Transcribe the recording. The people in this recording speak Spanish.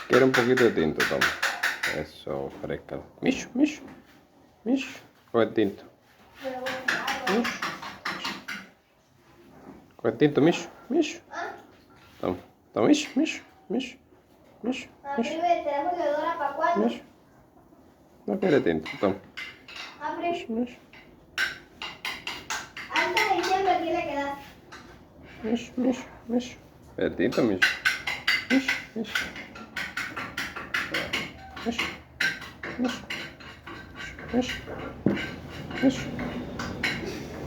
Quiero un poquito de tinto, toma. Eso, fresca. Mish, mish, mish. Coge el tinto. Mish. Coge el tinto, mish, mish. Toma, toma, mish, mish, mish, mish, mish. Mish. No quiere tinto, toma. Mish, mish. Hasta diciembre tiene que dar. Mish, mish, mish. El tinto, mish. Mish, mish. Mish, mish, mish, mish.